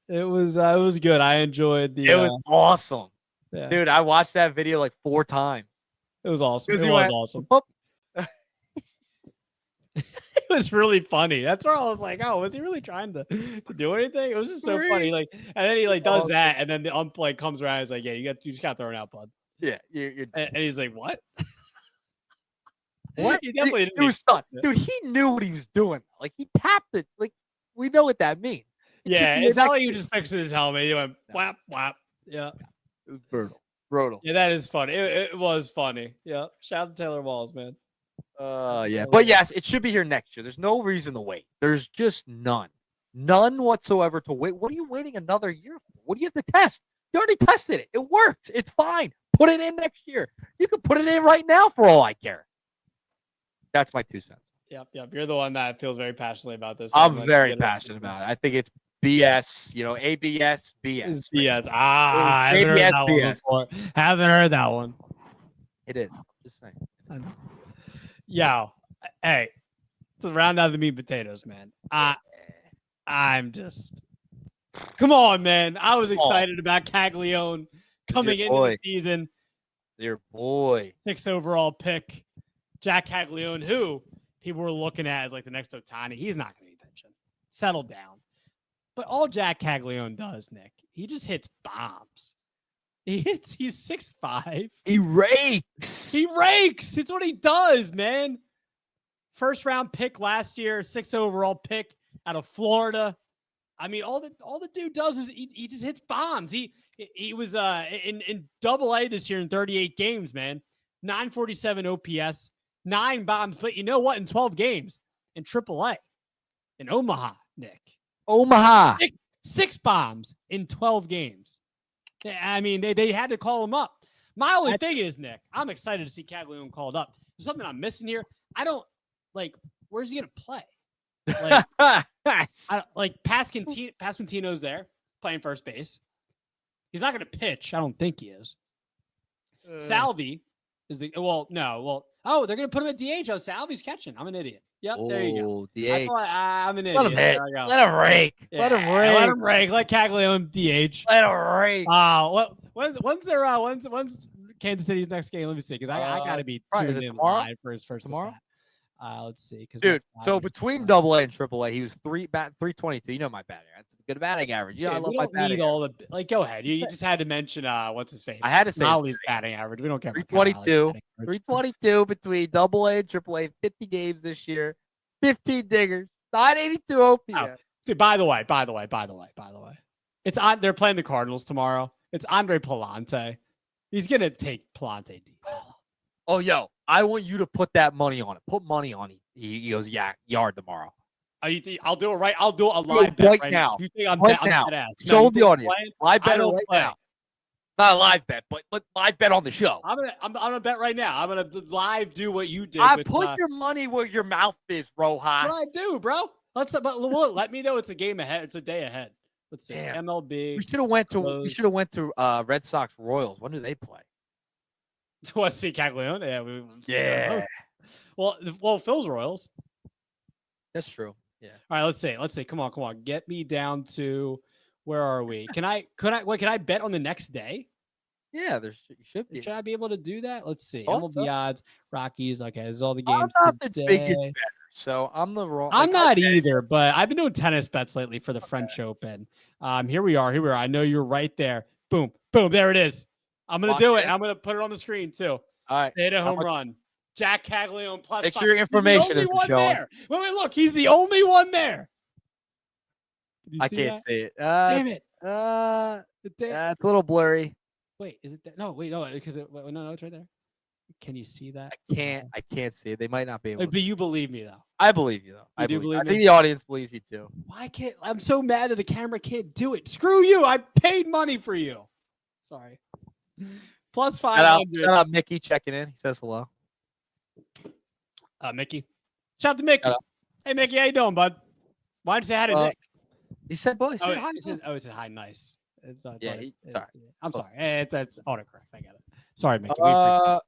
It was good. I enjoyed It was awesome. Yeah. Dude, I watched that video 4 times. It was awesome. It was awesome. It was really funny. That's where I was like, oh, was he really trying to do anything? It was just so funny. And then he does that, and then the ump comes around and is like, yeah, you just got thrown out, bud. Yeah. And he's like, what? What? He definitely didn't. He was stunned. Dude, he knew what he was doing. He tapped it. We know what that means. Yeah, it's not like you just fixed his helmet. He went whap, whap. Yeah. It was brutal. Yeah, that is funny. It was funny. Yeah. Shout out to Taylor Walls, man. Yeah. But yes, it should be here next year. There's no reason to wait. There's just none. None whatsoever to wait. What are you waiting another year for? What do you have to test? You already tested it. It works. It's fine. Put it in next year. You can put it in right now for all I care. That's my 2 cents. Yep. You're the one that feels very passionately about this. I'm very passionate about it. I think it's BS, ABS, BS. It's BS. I haven't heard ABS, that one BS. before. Haven't heard that one. It is. Just saying. I know. Yo, hey, to round out the meat and potatoes, man. I'm just, come on, man. I was excited about Caglianone coming into the season. Your boy. 6th overall pick, Jac Caglianone, who people were looking at as like the next Ohtani. He's not going to be pitching. Settle down. But all Jac Caglianone does, Nick, he just hits bombs. He's 6'5". He rakes. It's what he does, man. 1st round pick last year, 6th overall pick out of Florida. I mean, all the dude does is he just hits bombs. He was in AA this year in 38 games, man. 947 OPS, 9 bombs. But you know what? In 12 games in AAA, in Omaha, Nick. Omaha. 6 bombs in 12 games. I mean, they had to call him up. My only thing is, Nick, I'm excited to see Caglianone called up. There's something I'm missing here. I don't like. Where's he gonna play? Like Pasquantino's there playing first base. He's not gonna pitch. I don't think he is. Salvi is the Oh, they're gonna put him at DH. Oh, Salvi's catching. I'm an idiot. Yep, there you go. DH. I'm an idiot. Let him rake. Yeah, let him rake. Let Caglianone DH. Let him rake. When's Kansas City's next game? Let me see, because I gotta be tuned in live for his first tomorrow. Let's see, Dude. So between AA and AAA, he was 322. You know my batting. That's a good batting average. I love my batting. Go ahead. You just had to mention what's his face. I had to say Molly's batting average. We don't care. 322. 322 between AA and AAA. 50 games this year. 15 dingers. 982 OPS. Oh, dude, by the way, it's on. They're playing the Cardinals tomorrow. It's Andre Palante. He's gonna take Palante deep. Oh, yo, I want you to put that money on it. Put money on it. He goes, yard tomorrow. I'll do it right. I'll do a live bet right now. You think I'm right now? Show the audience. Live bet right now. Not a live bet, but live bet on the show. I'm gonna bet right now. I'm gonna live do what you did. Put your money where your mouth is, Rojas. That's what I do, bro. Let me know it's a game ahead. It's a day ahead. Let's see. Damn. MLB. We should have went to Red Sox Royals. When do they play? To see Caglianone? Yeah. Well, Phil's Royals. That's true. Yeah. All right, let's see. Come on. Get me down to where are we? Can I bet on the next day? Yeah, you should be. Should I be able to do that? Let's see. MLB odds, Rockies. Okay, this is all the games. I'm not the biggest better, so I'm the wrong. I'm not either, but I've been doing tennis bets lately for the French Open. Here we are. I know you're right there. Boom. There it is. I'm going to do it. I'm going to put it on the screen, too. All right. Hit a home run. Jac Caglianone plus Make sure your information is showing. Wait, look. He's the only one there. I can't see it. Damn it. It's a little blurry. Wait, is it there? No, because it's right there. Can you see that? I can't see it. They might not be able to. But you believe me, though. I believe you, though. I think the audience believes you, too. Why can't I'm so mad that the camera can't do it. Screw you. I paid money for you. Sorry. Plus 500. Shout out Mickey checking in. He says hello. Mickey. Shout out to Mickey. Hey, Mickey, how you doing, bud? Why didn't you say hi to Nick? He said, boy, he said hi, nice. Sorry. I'm sorry. It's autocorrect. I got it. Sorry, Mickey. All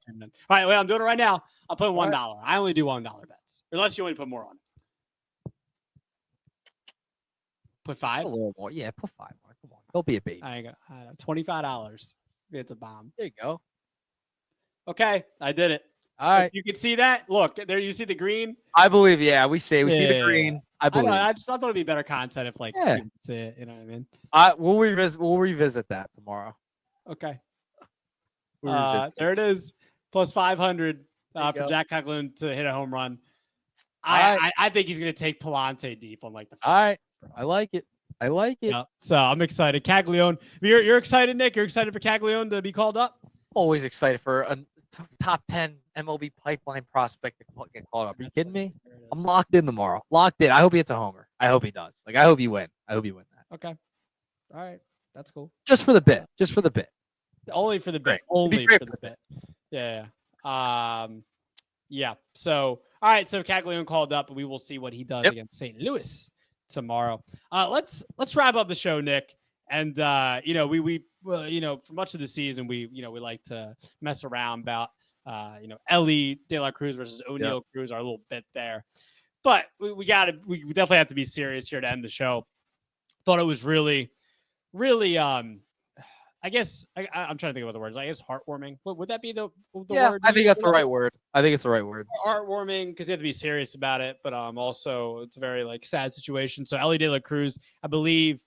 right, I'm doing it right now. I'll put $1. Right. I only do $1 bets. Unless you want to put more on it. Put 5? A little more. Yeah, put 5 more. Come on. Don't be a baby. I got $25. It's a bomb. There you go. Okay, I did it. All right. You can see that. Look, there you see the green. I believe, we see the green. I believe. I just thought it would be better content if you could see it, you know what I mean? We'll revisit that tomorrow. Okay. There it is. Plus 500 for Jac Caglianone to hit a home run. I think he's going to take Palante deep on the first. All right. I like it. Yeah, so I'm excited. Caglianone. You're excited, Nick? You're excited for Caglianone to be called up? Always excited some top 10 MLB pipeline prospect to get called up. Are you kidding me? I'm locked in tomorrow. Locked in. I hope he hits a homer. I hope he does. Like, I hope you win. I hope you win that. Okay. All right. That's cool. Just for the bit. Just for the bit. Only for the bit. Only for the bit. Yeah. Yeah. So, all right. So Caglianone called up, and we will see what he does against St. Louis tomorrow. Let's wrap up the show, Nick. And for much of the season, we like to mess around about Elly, De La Cruz versus O'Neal Cruz, our little bit there. But we definitely have to be serious here to end the show. Thought it was really, really I guess I'm trying to think about the words. I guess heartwarming. Would that be the word? I think that's the right word. I think it's the right word. Heartwarming because you have to be serious about it, but also it's a very sad situation. So Elly De La Cruz, I believe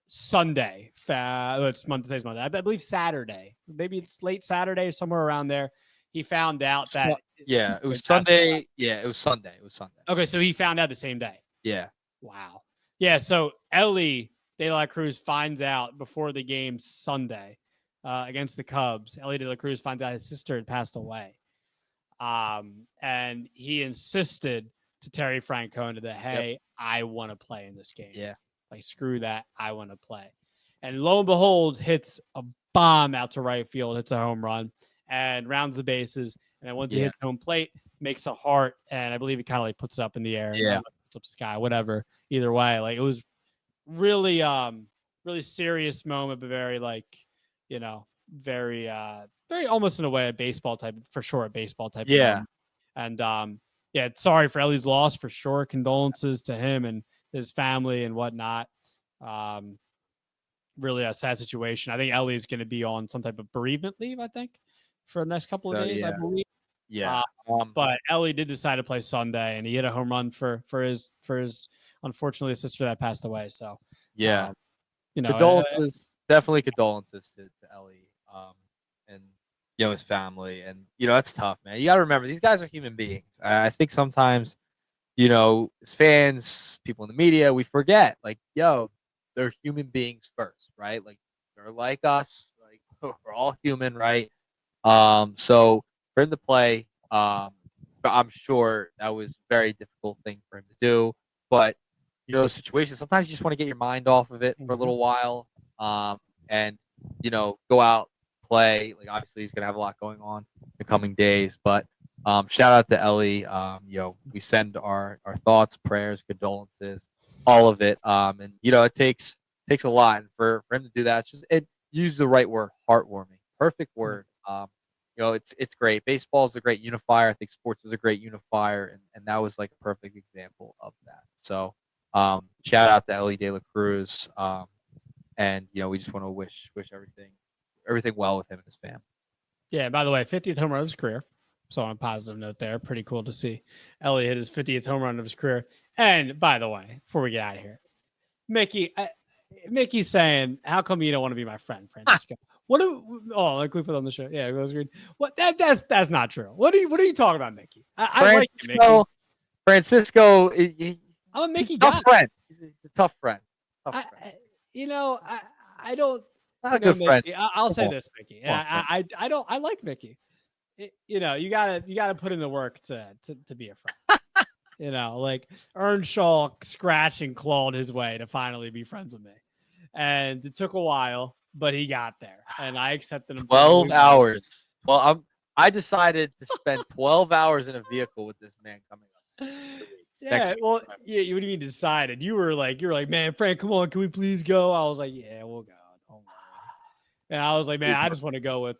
Sunday. It's Monday. Today's Monday. I believe Saturday. Maybe it's late Saturday, somewhere around there. He found out that it was Sunday. Yeah, it was Sunday. Okay, so he found out the same day. Yeah. Wow. Yeah. So Elly De La Cruz finds out before the game Sunday against the Cubs. Elly De La Cruz finds out his sister had passed away. And he insisted to Terry Francona that, hey, I want to play in this game. Yeah. Like, screw that. I want to play. And lo and behold, hits a bomb out to right field, hits a home run, and rounds the bases. And then once he hits home plate, makes a heart, and I believe he kind of puts it up in the air. Yeah. Puts up the sky, whatever. Either way, it was really, really serious moment, but very, very, very almost in a way a baseball type, for sure, a baseball type. Yeah. And, sorry for Elly's loss, for sure. Condolences to him and his family and whatnot. Really a sad situation. I think Elly is going to be on some type of bereavement leave, I think, for the next couple of days, I believe. Yeah. But Elly did decide to play Sunday, and he hit a home run for his unfortunately sister that passed away. So condolences, definitely condolences to Elly, and his family, and it's tough, man. You got to remember, these guys are human beings. I think sometimes, as fans, people in the media, we forget, they're human beings first, right? They're like us, we're all human, right? So for him to play, I'm sure that was a very difficult thing for him to do. But those situations, sometimes you just want to get your mind off of it for a little while, and go out, play. Obviously, he's gonna have a lot going on in the coming days. But shout out to Elly. We send our thoughts, prayers, condolences, all of it. And it takes a lot, and for him to do that, use the right word, heartwarming, perfect word. It's great. Baseball is a great unifier. I think sports is a great unifier, and that was a perfect example of that. So shout out to Elly De La Cruz, and we just want to wish everything well with him and his family. Yeah. By the way, 50th home run of his career. So on a positive note there, pretty cool to see Elly hit his 50th home run of his career. And by the way, before we get out of here, Mickey's saying, "How come you don't want to be my friend, Francisco?" We put on the show. Yeah, it was good. What? That's not true. What are you talking about, Mickey? I like you, Mickey. Francisco, I'm a Mickey guy. Tough friend. He's a tough friend. I don't. Not a good friend. I'll say this, Mickey. I like Mickey. You gotta put in the work to be a friend. Earnshaw scratched and clawed his way to finally be friends with me, and it took a while, but he got there, and I accepted him. 12 hours. Well, I decided to spend 12 hours in a vehicle with this man coming up. Yeah, well, yeah. What do you mean decided? You're like, man, Frank, come on, can we please go? I was like, yeah, we'll go. Don't worry. And I was like, man, I just want to go with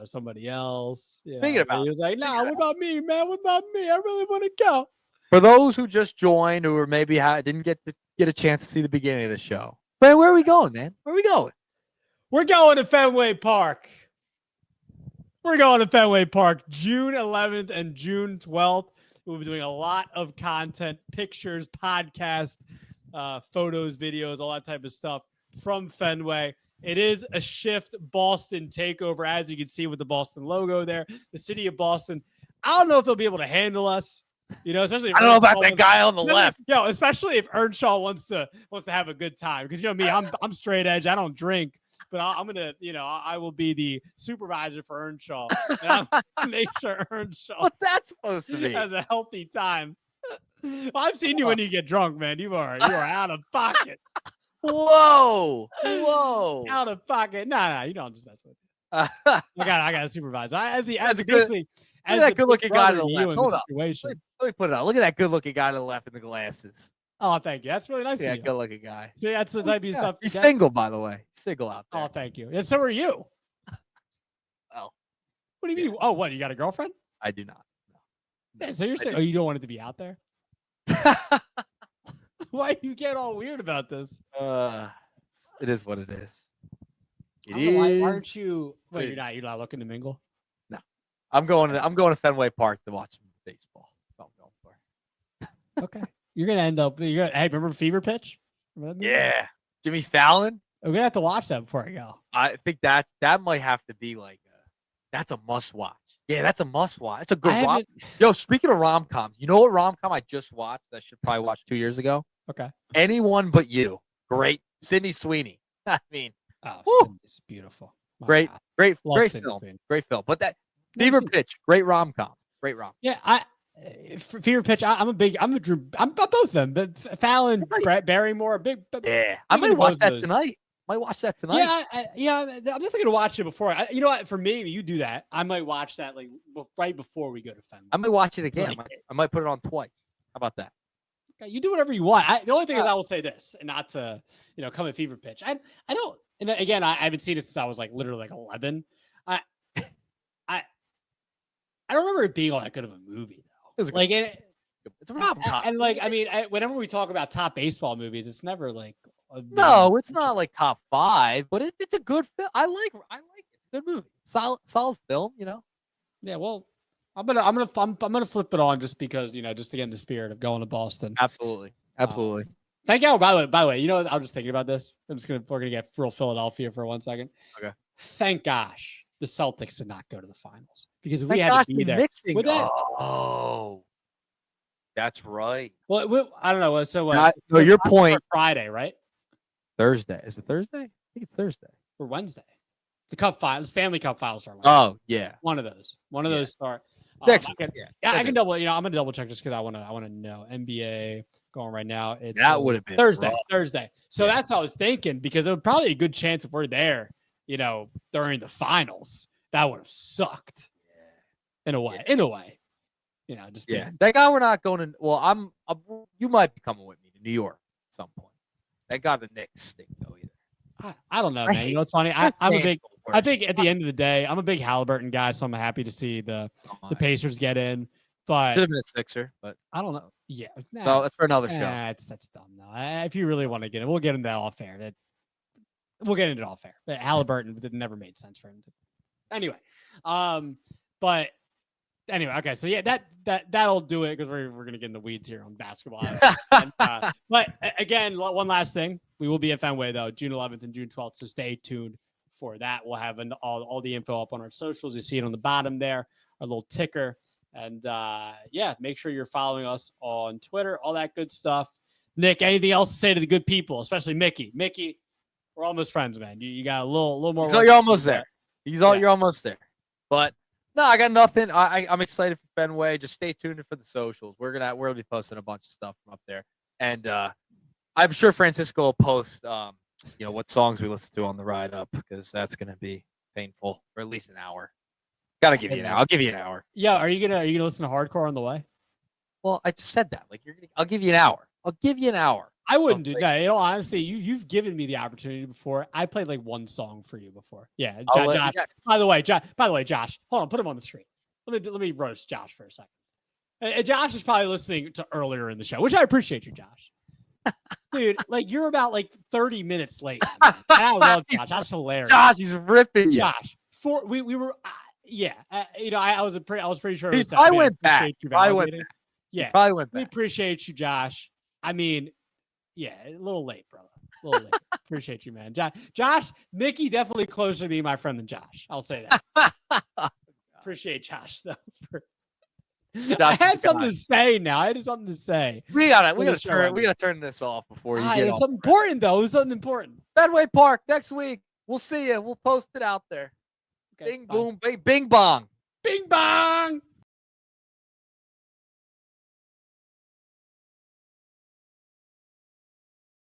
somebody else. Thinking about, he was like, nah, what about me, man? What about me? I really want to go. For those who just joined, or maybe didn't get a chance to see the beginning of the show, Brad, where are we going, man? Where are we going? We're going to Fenway Park. We're going to Fenway Park June 11th and June 12th. We'll be doing a lot of content, pictures, podcasts, photos, videos, all that type of stuff from Fenway. It is a Shift Boston takeover, as you can see with the Boston logo there. The city of Boston. I don't know if they'll be able to handle us. Especially I don't know about that guy on the left. Especially if Earnshaw wants to have a good time, because me, I'm straight edge. I don't drink, but I'm gonna, I will be the supervisor for Earnshaw, and I'm gonna make sure Earnshaw What's that supposed to be? has a healthy time. Well, I've seen you when you get drunk, man. You are out of pocket. Whoa. Out of pocket. No, you don't just mess with me. I got a supervisor. As the good-looking guy to the left. Hold up. Situation. Let me put it on. Look at that good-looking guy to the left in the glasses. Oh, thank you. That's really nice Yeah, of you. good-looking guy. See, that's the type of stuff. He's single, by the way. Single out there. Oh, thank you. And so are you. Well, what do you mean? Oh, what? You got a girlfriend? I do not. No. Yeah, so you're saying, you don't want it to be out there? Why do you get all weird about this? It is what it is. Why aren't you? Wait, you're not looking to mingle? No, I'm going to Fenway Park to watch baseball. That's what I'm going for. Okay, you're gonna end up. Hey, remember Fever Pitch? Yeah, Jimmy Fallon. We're gonna have to watch that before I go. I think that might have to be like that's a must watch. Yeah, that's a must watch. It's a good rom. Yo, speaking of rom coms, you know what rom com I just watched that I should probably watch 2 years ago? Okay. Anyone But You. Great. Sydney Sweeney. I mean, it's beautiful. Great film. Sweeney. Great film. But that Fever Pitch, great rom com. Great rom. Yeah, Fever Pitch. I'm both of them, but Fallon, Barrymore, Yeah, I might watch that tonight. Yeah, I'm definitely gonna watch it before. You know what? For me, you do that. I might watch that like right before we go to Fenway. I might watch it again. I might put it on twice. How about that? Okay, you do whatever you want. The only thing is, I will say this, and not to come at Fever Pitch. I don't. And again, I haven't seen it since I was like literally like 11. I don't remember it being all that good of a movie though. It's a rom-com. And like, I mean, whenever we talk about top baseball movies, it's never like. No, it's not like top 5, but it's a good film. I like it. It's a good movie. Solid film, Yeah, well, I'm gonna flip it on just because just to get in the spirit of going to Boston. Absolutely. Thank you. By the way, I'm just thinking about this. We're gonna get real Philadelphia for 1 second. Okay. Thank gosh the Celtics did not go to the finals because we had to be there. Oh. That's right. Well, I don't know. So your point. Friday, right? Thursday. Is it Thursday? I think it's Thursday. Or Wednesday. The Stanley Cup finals start. Oh yeah. One of those start. Next. I can double. I'm gonna double check just because I want to know. NBA going right now. That would have been Thursday. So that's what I was thinking because it would probably a good chance if we're there. During the finals, that would have sucked. In a way. Just that guy we're not going to. Well, you might be coming with me to New York at some point. That guy the Knicks stink though either. I don't know, man. What's funny? I think at the end of the day, I'm a big Halliburton guy, so I'm happy to see the Pacers get in. But should have been a Sixer, but I don't know. Yeah, no, that's for another show. That's dumb though. If you really want to get it, we'll get into that all fair. We'll get into it all fair. But Halliburton never made sense for him. Anyway, but anyway, okay. So yeah, that'll do it because we're gonna get in the weeds here on basketball. But again, one last thing, we will be at Fenway though, June 11th and June 12th. So stay tuned for that. We'll have all the info up on our socials. You see it on the bottom there, our little ticker, and make sure you're following us on Twitter, all that good stuff. Nick, anything else to say to the good people, especially Mickey? Mickey, we're almost friends, man. You got a little more. So you're almost there. You're almost there. But no, I got nothing. I'm excited for Fenway. Just stay tuned for the socials. We're gonna be posting a bunch of stuff from up there, and I'm sure Francisco will post what songs we listen to on the ride up because that's gonna be painful for at least an hour. Gotta give you an hour. I'll give you an hour. Yeah, are you gonna listen to hardcore on the way? Well, I just said that. I'll give you an hour. I wouldn't do that. Honestly, you've given me the opportunity before. I played like one song for you before. Yeah, Josh. By the way, Josh. Hold on, put him on the screen. Let me roast Josh for a second. Josh is probably listening to earlier in the show, which I appreciate you, Josh. Dude, you're about 30 minutes late. I love Josh. That's hilarious. Josh, he's ripping you. Josh, we were. I was pretty sure. I went back. Yeah, probably went back. We appreciate you, Josh. I mean, yeah, a little late, brother. A little late. Appreciate you, man. Josh, Mickey definitely closer to be my friend than Josh. I'll say that. Appreciate Josh though. I had something to say now. I had something to say. We gotta turn this off before you get off. Something important though. It was something important. Fenway Park next week. We'll see you. We'll post it out there. Okay, Bing, bye. boom, bing bong. Bing bong.